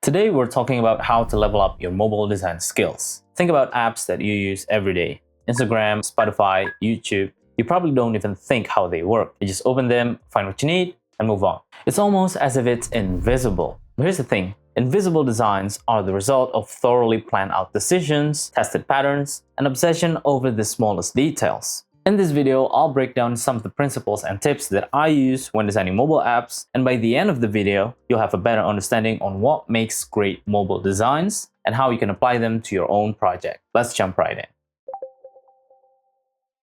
Today we're talking about how to level up your mobile design skills. Think about apps that you use every day. Instagram, Spotify, YouTube. You probably don't even think how they work. You just open them, find what you need, and move on. It's almost as if it's invisible. But here's the thing. Invisible designs are the result of thoroughly planned out decisions, tested patterns, and obsession over the smallest details. In this video, I'll break down some of the principles and tips that I use when designing mobile apps, and by the end of the video, you'll have a better understanding on what makes great mobile designs and how you can apply them to your own project. Let's jump right in.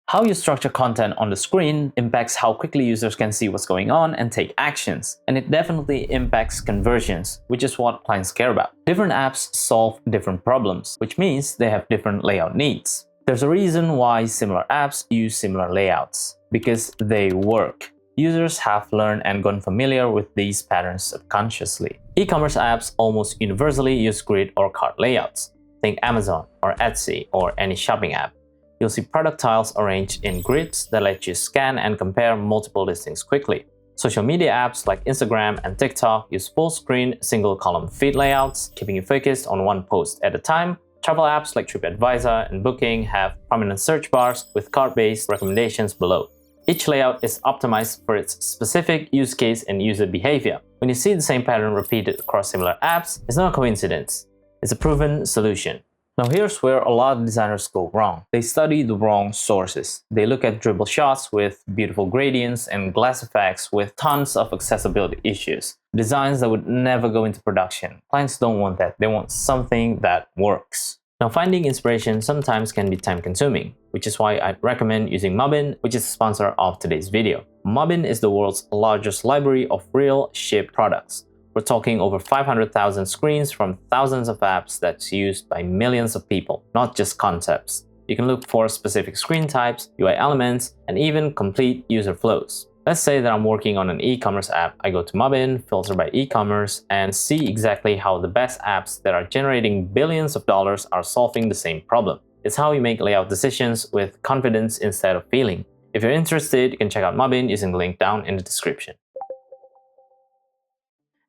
How you structure content on the screen impacts how quickly users can see what's going on and take actions, and it definitely impacts conversions, which is what clients care about. Different apps solve different problems, which means they have different layout needs. There's a reason why similar apps use similar layouts, because they work. Users have learned and gotten familiar with these patterns subconsciously. E-commerce apps almost universally use grid or cart layouts. Think Amazon or Etsy or any shopping app. You'll see product tiles arranged in grids that let you scan and compare multiple listings quickly. Social media apps like Instagram and TikTok use full-screen, single-column feed layouts, keeping you focused on one post at a time. Travel apps like TripAdvisor and Booking have prominent search bars with cart-based recommendations below. Each layout is optimized for its specific use case and user behavior. When you see the same pattern repeated across similar apps, it's not a coincidence. It's a proven solution. Now here's where a lot of designers go wrong. They study the wrong sources. They look at dribble shots with beautiful gradients and glass effects with tons of accessibility issues. Designs that would never go into production. Clients don't want that. They want something that works. Now finding inspiration sometimes can be time-consuming, which is why I'd recommend using Mobbin, which is the sponsor of today's video. Mobbin is the world's largest library of real shipped products. We're talking over 500,000 screens from thousands of apps that's used by millions of people, not just concepts. You can look for specific screen types, UI elements, and even complete user flows. Let's say that I'm working on an e-commerce app. I go to Mobbin, filter by e-commerce, and see exactly how the best apps that are generating billions of dollars are solving the same problem. It's how you make layout decisions with confidence instead of feeling. If you're interested, you can check out Mobbin using the link down in the description.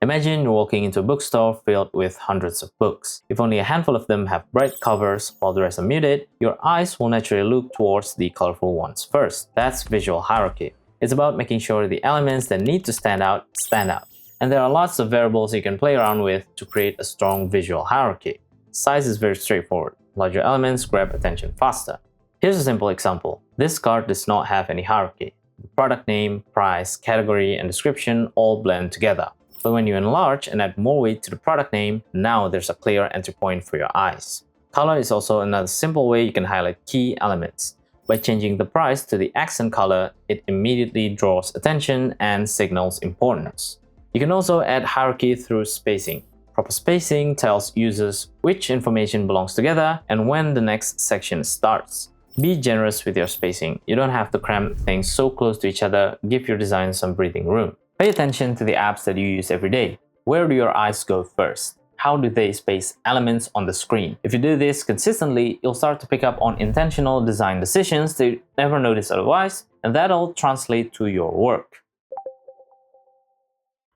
Imagine you're walking into a bookstore filled with hundreds of books. If only a handful of them have bright covers while the rest are muted, your eyes will naturally look towards the colorful ones first. That's visual hierarchy. It's about making sure the elements that need to stand out, stand out. And there are lots of variables you can play around with to create a strong visual hierarchy. Size is very straightforward. Larger elements grab attention faster. Here's a simple example. This card does not have any hierarchy. The product name, price, category, and description all blend together. But when you enlarge and add more weight to the product name, now there's a clear entry point for your eyes. Color is also another simple way you can highlight key elements. By changing the price to the accent color, it immediately draws attention and signals importance. You can also add hierarchy through spacing. Proper spacing tells users which information belongs together and when the next section starts. Be generous with your spacing. You don't have to cram things so close to each other. Give your design some breathing room. Pay attention to the apps that you use every day. Where do your eyes go first? How do they space elements on the screen? If you do this consistently, you'll start to pick up on intentional design decisions that you never noticed otherwise, and that'll translate to your work.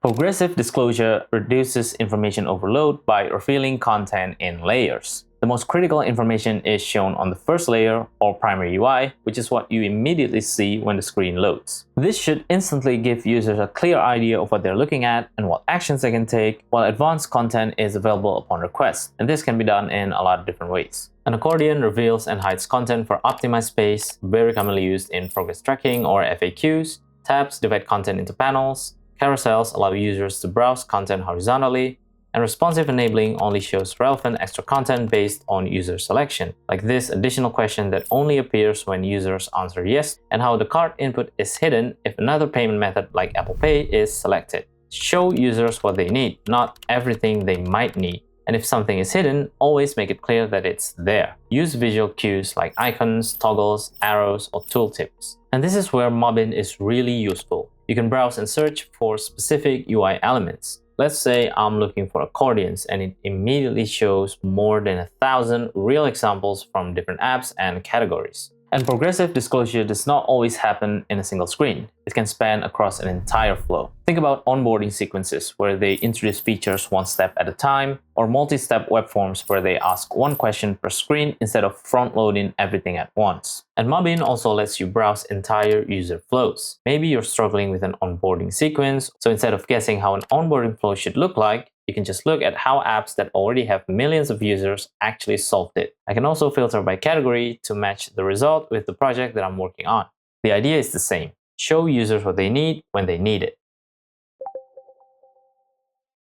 Progressive disclosure reduces information overload by revealing content in layers. The most critical information is shown on the first layer or primary UI, which is what you immediately see when the screen loads. This should instantly give users a clear idea of what they're looking at and what actions they can take, while advanced content is available upon request. And this can be done in a lot of different ways. An accordion reveals and hides content for optimized space, very commonly used in progress tracking or FAQs. Tabs divide content into panels. Carousels allow users to browse content horizontally. And responsive enabling only shows relevant extra content based on user selection, like this additional question that only appears when users answer yes, and how the cart input is hidden if another payment method like Apple Pay is selected. Show users what they need, not everything they might need. And if something is hidden, always make it clear that it's there. Use visual cues like icons, toggles, arrows, or tooltips. And this is where Mobbin is really useful. You can browse and search for specific UI elements. Let's say I'm looking for accordions and it immediately shows more than 1,000 real examples from different apps and categories. And progressive disclosure does not always happen in a single screen. It can span across an entire flow. Think about onboarding sequences where they introduce features one step at a time, or multi-step web forms where they ask one question per screen instead of front-loading everything at once. And Mobin also lets you browse entire user flows. Maybe you're struggling with an onboarding sequence, so instead of guessing how an onboarding flow should look like, you can just look at how apps that already have millions of users actually solved it. I can also filter by category to match the result with the project that I'm working on. The idea is the same. Show users what they need when they need it.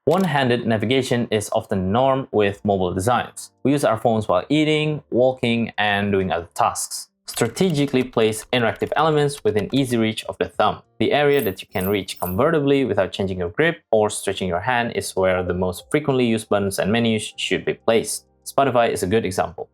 One-handed navigation is often the norm with mobile designs. We use our phones while eating, walking, and doing other tasks. Strategically place interactive elements within easy reach of the thumb. The area that you can reach comfortably without changing your grip or stretching your hand is where the most frequently used buttons and menus should be placed. Spotify is a good example.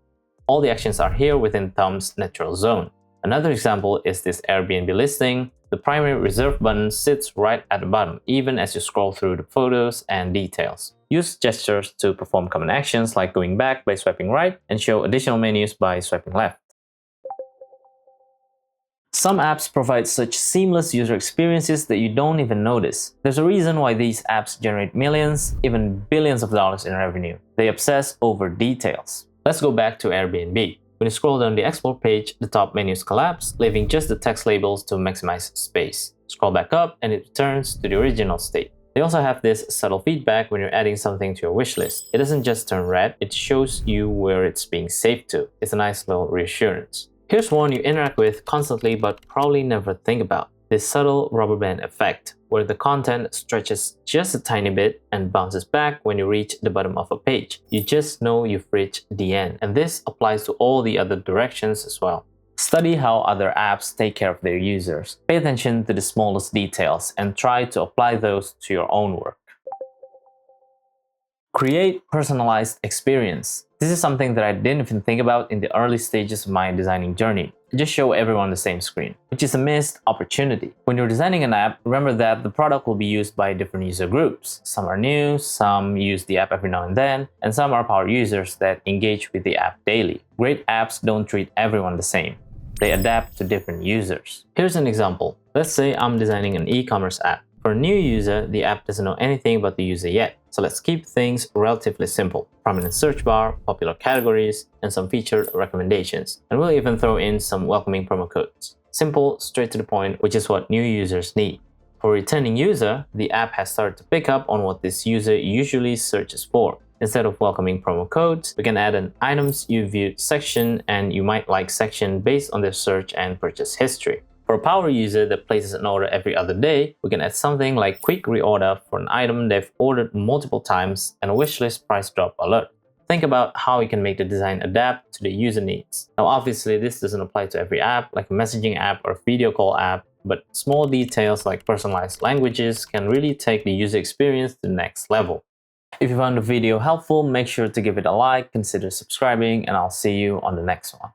All the actions are here within thumb's natural zone. Another example is this Airbnb listing. The primary reserve button sits right at the bottom, even as you scroll through the photos and details. Use gestures to perform common actions like going back by swiping right and show additional menus by swiping left. Some apps provide such seamless user experiences that you don't even notice. There's a reason why these apps generate millions, even billions of dollars in revenue. They obsess over details. Let's go back to Airbnb. When you scroll down the Explore page, the top menus collapse, leaving just the text labels to maximize space. Scroll back up and it returns to the original state. They also have this subtle feedback when you're adding something to your wish list. It doesn't just turn red, it shows you where it's being saved to. It's a nice little reassurance. Here's one you interact with constantly but probably never think about. This subtle rubber band effect, where the content stretches just a tiny bit and bounces back when you reach the bottom of a page. You just know you've reached the end, and this applies to all the other directions as well. Study how other apps take care of their users. Pay attention to the smallest details and try to apply those to your own work. Create personalized experience. This is something that I didn't even think about in the early stages of my designing journey. Just show everyone the same screen, which is a missed opportunity. When you're designing an app, remember that the product will be used by different user groups. Some are new, some use the app every now and then, and some are power users that engage with the app daily. Great apps don't treat everyone the same. They adapt to different users. Here's an example. Let's say I'm designing an e-commerce app. For a new user, the app doesn't know anything about the user yet. So let's keep things relatively simple. Prominent search bar, popular categories, and some featured recommendations. And we'll even throw in some welcoming promo codes. Simple, straight to the point, which is what new users need. For a returning user, the app has started to pick up on what this user usually searches for. Instead of welcoming promo codes, we can add an items you viewed section and you might like section based on their search and purchase history. For a power user that places an order every other day, we can add something like quick reorder for an item they've ordered multiple times and a wishlist price drop alert. Think about how you can make the design adapt to the user needs. Now obviously this doesn't apply to every app like a messaging app or video call app, but small details like personalized languages can really take the user experience to the next level. If you found the video helpful, make sure to give it a like, consider subscribing, and I'll see you on the next one.